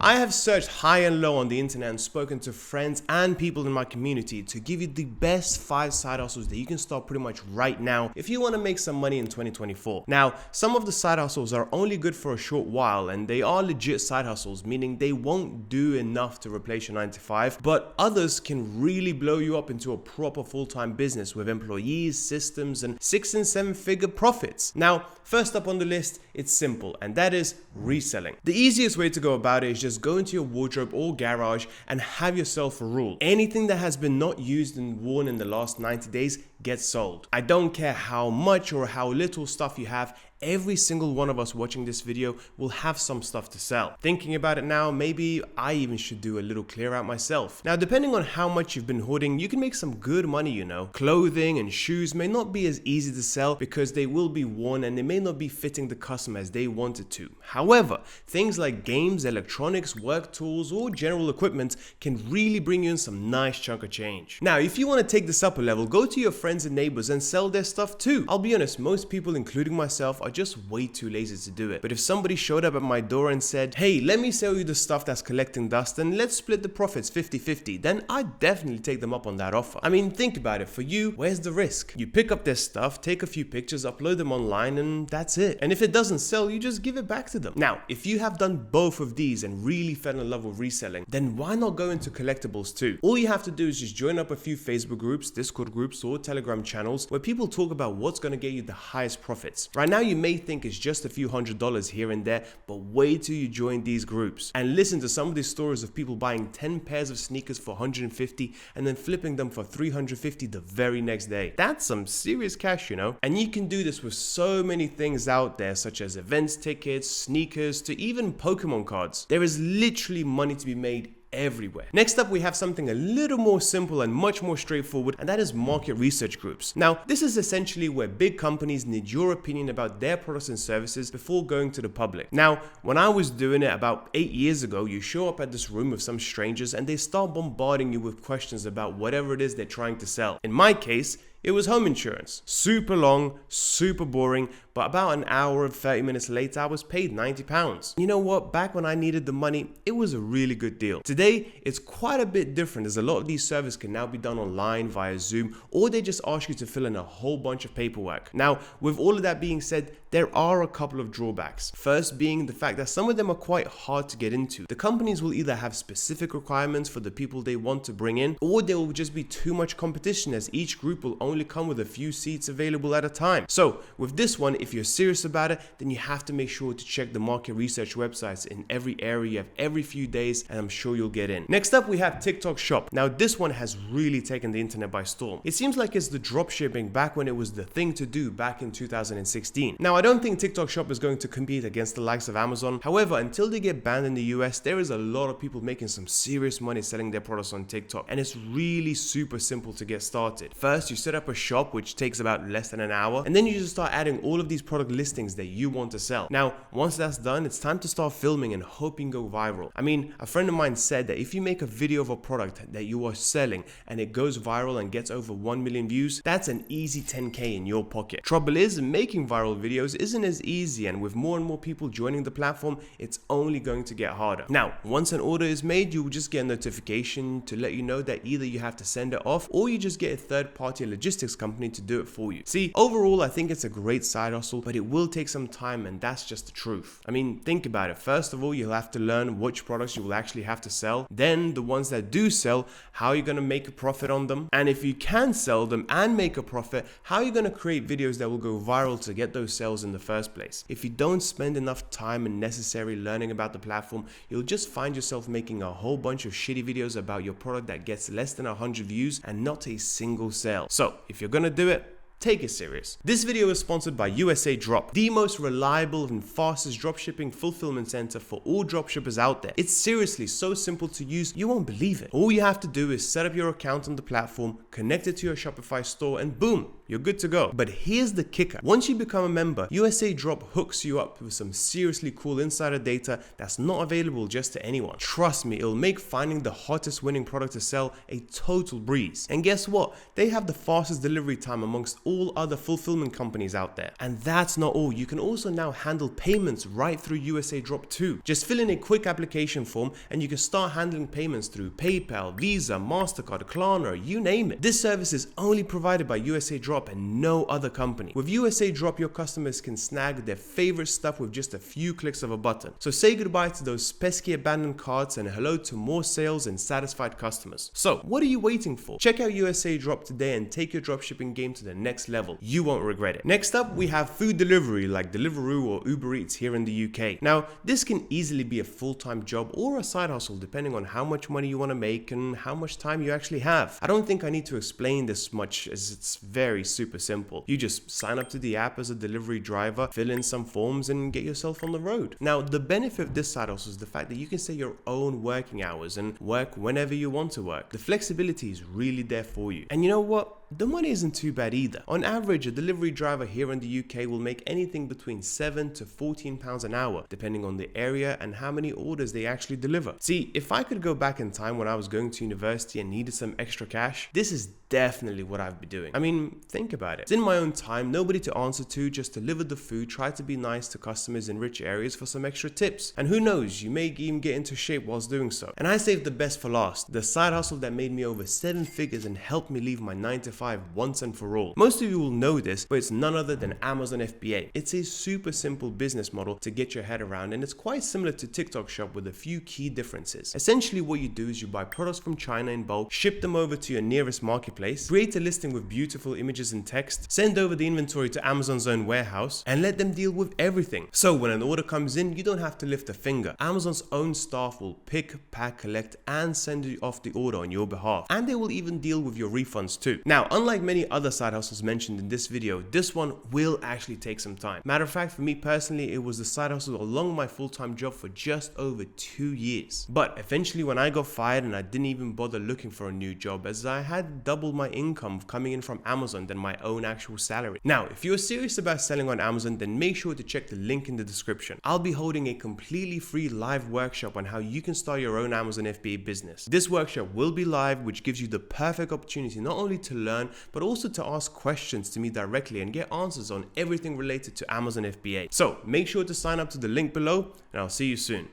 I have searched high and low on the internet and spoken to friends and people in my community to give you the best 5 side hustles that you can start pretty much right now if you want to make some money in 2024. Now, some of the side hustles are only good for a short while and they are legit side hustles, meaning they won't do enough to replace your 9 to 5, but others can really blow you up into a proper full-time business with employees, systems, and 6 and 7 figure profits. Now, first up on the list, it's simple, and that is reselling. The easiest way to go about it is just go into your wardrobe or garage and have yourself a rule. Anything that has been not used and worn in the last 90 days gets sold. I don't care how much or how little stuff you have, every single one of us watching this video will have some stuff to sell. Thinking about it now, maybe I even should do a little clear out myself. Now, depending on how much you've been hoarding, you can make some good money, you know. Clothing and shoes may not be as easy to sell because they will be worn and they may not be fitting the customer as they want it to. However, things like games, electronics, work tools, or general equipment can really bring you in some nice chunk of change. Now, if you want to take this up a level, go to your friends and neighbors and sell their stuff too. I'll be honest, most people, including myself, are just way too lazy to do it. But if somebody showed up at my door and said, hey, let me sell you the stuff that's collecting dust and let's split the profits 50-50, then I'd definitely take them up on that offer. I mean, think about it. For you, where's the risk? You pick up their stuff, take a few pictures, upload them online, and that's it. And if it doesn't sell, you just give it back to them. Now, if you have done both of these and really fell in love with reselling, then why not go into collectibles too? All you have to do is just join up a few Facebook groups, Discord groups, or Telegram channels where people talk about what's going to get you the highest profits. Right now, you may think it's just a few $100s here and there, but wait till you join these groups and listen to some of these stories of people buying 10 pairs of sneakers for $150 and then flipping them for $350 the very next day. That's some serious cash, you know? And you can do this with so many things out there, such as events tickets, sneakers, to even Pokemon cards. There is literally money to be made everywhere. Next up, we have something a little more simple and much more straightforward, and that is market research groups. Now, this is essentially where big companies need your opinion about their products and services before going to the public. Now, when I was doing it about 8 years ago, you show up at this room with some strangers and they start bombarding you with questions about whatever it is they're trying to sell. In my case, it was home insurance. Super long, super boring, but about an hour and 30 minutes later, I was paid £90. You know what? Back when I needed the money, it was a really good deal. Today, it's quite a bit different as a lot of these services can now be done online via Zoom, or they just ask you to fill in a whole bunch of paperwork. Now, with all of that being said, there are a couple of drawbacks. First being the fact that some of them are quite hard to get into. The companies will either have specific requirements for the people they want to bring in, or there will just be too much competition as each group will only come with a few seats available at a time. So with this one, if you're serious about it, then you have to make sure to check the market research websites in every area of every few days, and I'm sure you'll get in. Next up, we have TikTok Shop. Now this one has really taken the internet by storm. It seems like it's the drop shipping back when it was the thing to do back in 2016. Now I don't think TikTok Shop is going to compete against the likes of Amazon. However, until they get banned in the US, there is a lot of people making some serious money selling their products on TikTok, and it's really super simple to get started. First, you set up a shop, which takes about less than an hour, and then you just start adding all of these product listings that you want to sell. Now, once that's done, it's time to start filming and hoping go viral. I mean, a friend of mine said that if you make a video of a product that you are selling and it goes viral and gets over 1 million views, that's an easy 10K in your pocket. Trouble is, making viral videos isn't as easy, and with more and more people joining the platform, it's only going to get harder. Now, once an order is made, you will just get a notification to let you know that either you have to send it off or you just get a third-party logistics company to do it for you. See, overall, I think it's a great side hustle, but it will take some time, and that's just the truth. I mean, think about it. First of all, you'll have to learn which products you will actually have to sell. Then the ones that do sell, how you're going to make a profit on them. And if you can sell them and make a profit, how are you going to create videos that will go viral to get those sales in the first place? If you don't spend enough time and necessary learning about the platform, you'll just find yourself making a whole bunch of shitty videos about your product that gets less than 100 views and not a single sale. So if you're going to do it, take it serious. This video is sponsored by USA Drop, the most reliable and fastest dropshipping fulfillment center for all dropshippers out there. It's seriously so simple to use, you won't believe it. All you have to do is set up your account on the platform, connect it to your Shopify store, and boom, you're good to go. But here's the kicker. Once you become a member, USA Drop hooks you up with some seriously cool insider data that's not available just to anyone. Trust me, it'll make finding the hottest winning product to sell a total breeze. And guess what? They have the fastest delivery time amongst all other fulfillment companies out there. And that's not all. You can also now handle payments right through USA Drop too. Just fill in a quick application form and you can start handling payments through PayPal, Visa, MasterCard, Klarna, you name it. This service is only provided by USA Drop and no other company. With USA Drop, your customers can snag their favorite stuff with just a few clicks of a button. So say goodbye to those pesky abandoned carts and hello to more sales and satisfied customers. So what are you waiting for? Check out USA Drop today and take your dropshipping game to the next level. You won't regret it. Next up, we have food delivery like Deliveroo or Uber Eats here in the UK. Now, this can easily be a full-time job or a side hustle depending on how much money you want to make and how much time you actually have. I don't think I need to explain this much as it's very super simple. You just sign up to the app as a delivery driver, fill in some forms and get yourself on the road. Now, the benefit of this side hustle is the fact that you can set your own working hours and work whenever you want to work. The flexibility is really there for you. And you know what? The money isn't too bad either. On average, a delivery driver here in the UK will make anything between £7 to £14 an hour, depending on the area and how many orders they actually deliver. See, if I could go back in time when I was going to university and needed some extra cash, this is definitely what I'd be doing. I mean, think about it. It's in my own time, nobody to answer to, just deliver the food, try to be nice to customers in rich areas for some extra tips. And who knows, you may even get into shape whilst doing so. And I saved the best for last, the side hustle that made me over 7 figures and helped me leave my 9-to-5 once and for all. Most of you will know this, but it's none other than Amazon FBA. It's a super simple business model to get your head around, and it's quite similar to TikTok Shop with a few key differences. Essentially, what you do is you buy products from China in bulk, ship them over to your nearest marketplace, create a listing with beautiful images and text, send over the inventory to Amazon's own warehouse, and let them deal with everything. So when an order comes in, you don't have to lift a finger. Amazon's own staff will pick, pack, collect, and send you off the order on your behalf. And they will even deal with your refunds too. Now, unlike many other side hustles mentioned in this video, this one will actually take some time. Matter of fact, for me personally, it was the side hustle along my full-time job for just over 2 years. But eventually when I got fired and I didn't even bother looking for a new job, as I had double my income coming in from Amazon than my own actual salary. Now, if you're serious about selling on Amazon, then make sure to check the link in the description. I'll be holding a completely free live workshop on how you can start your own Amazon FBA business. This workshop will be live, which gives you the perfect opportunity not only to learn, but also to ask questions to me directly and get answers on everything related to Amazon FBA. So make sure to sign up to the link below, and I'll see you soon.